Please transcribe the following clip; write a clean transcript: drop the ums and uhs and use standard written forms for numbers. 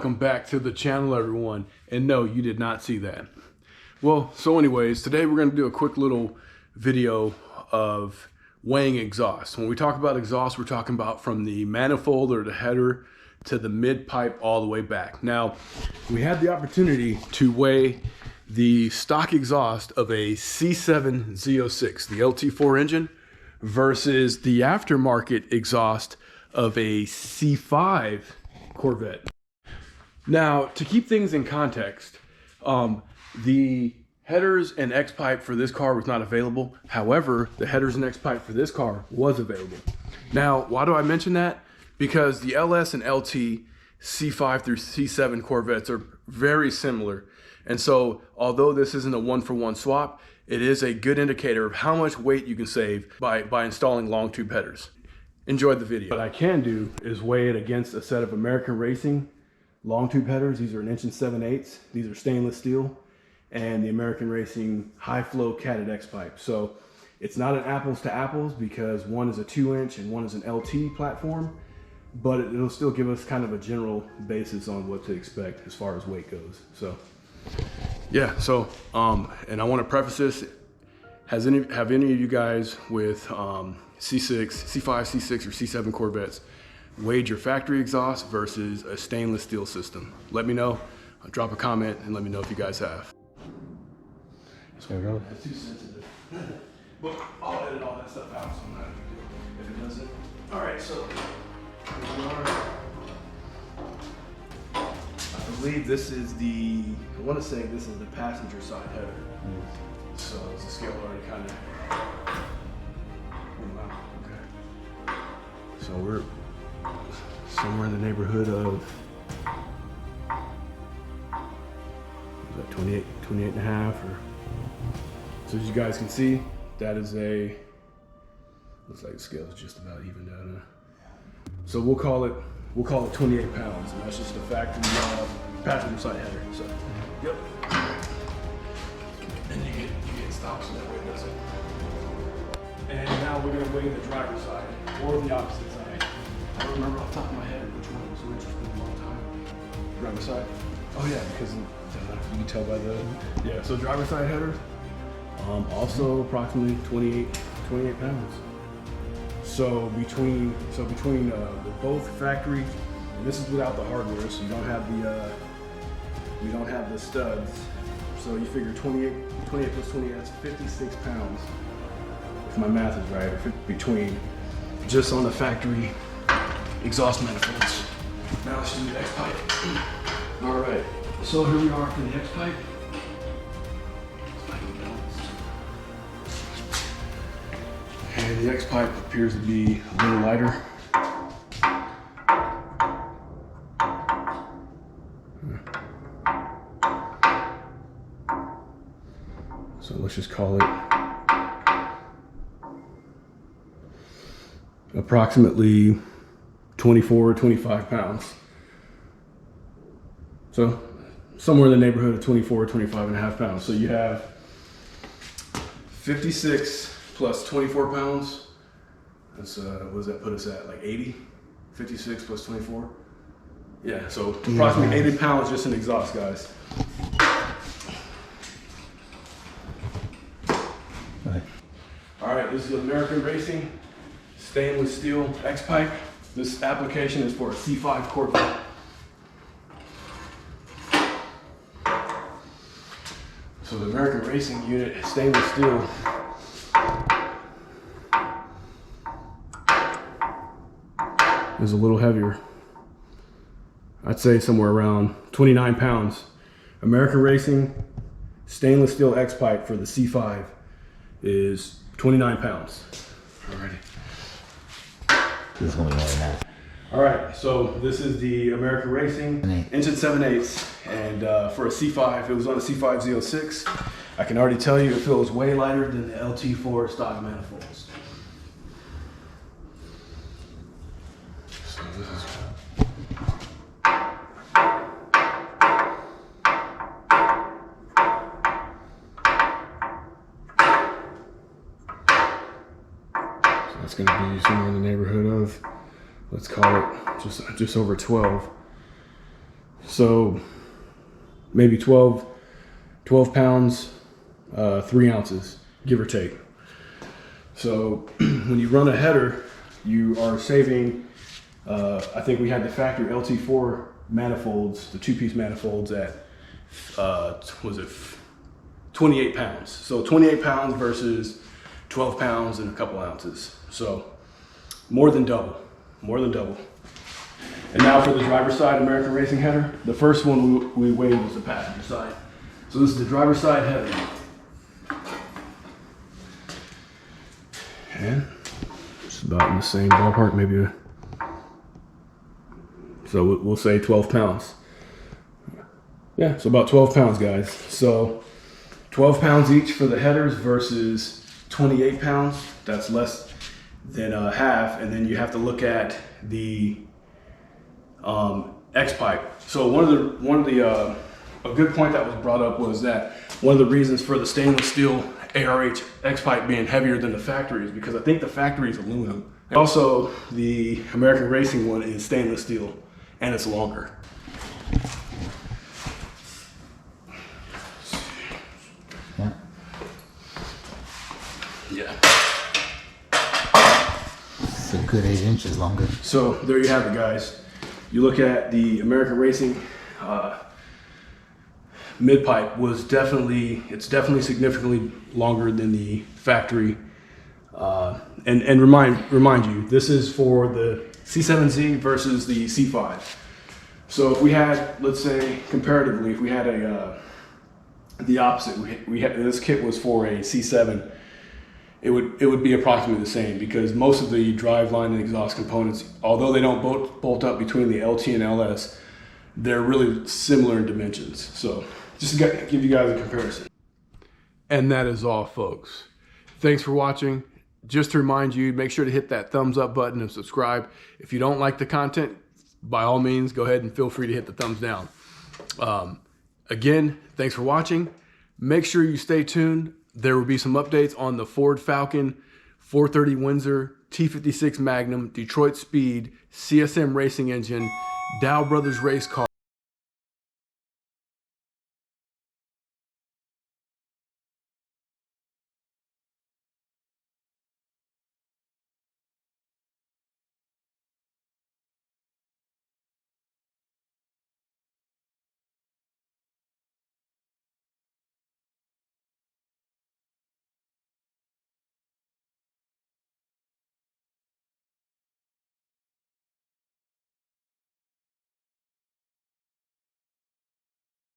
welcome back to the channel, everyone. And no, you did not see that. Well, so anyways, today we're going to do a quick little video of weighing exhaust. When we talk about exhaust, we're talking about from the manifold or the header to the mid pipe all the way back. Now, we had the opportunity to weigh the stock exhaust of a C7 Z06, the LT4 engine, versus the aftermarket exhaust of a C5 Corvette. Now, to keep things in context, the headers and X-pipe for this car was not available. However, the headers and X-pipe for this car was available. Now, why do I mention that? Because the LS and LT C5 through C7 Corvettes are very similar. And so, although this isn't a one-for-one swap, it is a good indicator of how much weight you can save by installing long tube headers. Enjoy the video. What I can do is weigh it against a set of American Racing long tube headers. These are 1 7/8 inch. These are stainless steel, and the American Racing high flow catted X pipe. So it's not an apples to apples because one is a 2-inch and one is an LT platform, but it'll still give us kind of a general basis on what to expect as far as weight goes. So yeah, so and I want to preface this: have any of you guys with C6, C5, C6, or C7 Corvettes weighed your factory exhaust versus a stainless steel system? Let me know. Drop a comment and let me know if you guys have. That's too sensitive. But I'll edit all that stuff out, so not a big deal if it doesn't. All right, so I believe this is the, I want to say this is the passenger side header. So it's a scale already kind of, oh wow, okay. So we're somewhere in the neighborhood of, is that 28 and a half, or, so as you guys can see, that is a, looks like the scale is just about evened out. So we'll call it 28 pounds, and that's just a factory passenger side header. So, yep. And you get stops that way, does it? And now we're gonna weigh the driver's side or the opposite side. I don't remember off the top of my head which one was which. It's been a long time. Driver's side. Oh yeah, because you can tell by the, yeah. So driver's side header, also approximately 28 pounds. So between the both factory, and this is without the hardware, so you don't have the studs. So you figure 28 plus 28, that's 56 pounds, if my math is right, or between just on the factory exhaust manifolds. Now let's do the X pipe. All right, so here we are for the X pipe. And the X pipe appears to be a little lighter. So let's just call it approximately 24 or 25 pounds. So somewhere in the neighborhood of 24 or 25 and a half pounds. So you have 56 plus 24 pounds. That's what does that put us at? Like 80? 56 plus 24? Yeah, so approximately 80 pounds just in exhaust, guys. All right, this is American Racing stainless steel X pipe. This application is for a C5 Corvette. So the American Racing unit, stainless steel, is a little heavier. I'd say somewhere around 29 pounds. American Racing stainless steel X pipe for the C5 is 29 pounds. Alrighty. This is gonna be more than that. All right, so this is the American Racing engine 7/8, and for a C5, it was on a C5 Z06. I can already tell you it feels way lighter than the LT4 stock manifolds. So this is. It's going to be somewhere in the neighborhood of, let's call it just over 12. So maybe 12 pounds, 3 ounces, give or take. So when you run a header, you are saving, I think we had the factory LT4 manifolds, the 2-piece manifolds at, was it 28 pounds. So 28 pounds versus 12 pounds and a couple ounces. So more than double, more than double. And now for the driver's side American Racing header. The first one we weighed was the passenger side. So this is the driver's side header. And it's about in the same ballpark, maybe. So we'll say 12 pounds. Yeah, so about 12 pounds, guys. So 12 pounds each for the headers versus 28 pounds. That's less than half. And then you have to look at the X pipe. So a good point that was brought up was that one of the reasons for the stainless steel ARH X pipe being heavier than the factory is because I think the factory is aluminum. Also, the American Racing one is stainless steel and it's longer. Yeah. It's a good 8 inches longer. So there you have it, guys. You look at the American Racing mid pipe was definitely significantly longer than the factory. And remind you, this is for the C7Z versus the C5. So if we had, let's say, comparatively, if we had the opposite, we had this kit was for a C7. It would be approximately the same because most of the driveline and exhaust components, although they don't bolt up between the LT and LS, they're really similar in dimensions. So just to give you guys a comparison. And that is all, folks. Thanks for watching. Just to remind you, make sure to hit that thumbs up button and subscribe. If you don't like the content, by all means, go ahead and feel free to hit the thumbs down. Again, thanks for watching. Make sure you stay tuned. There will be some updates on the Ford Falcon, 430 Windsor, T56 Magnum, Detroit Speed, CSM Racing Engine, Dow Brothers Race Car.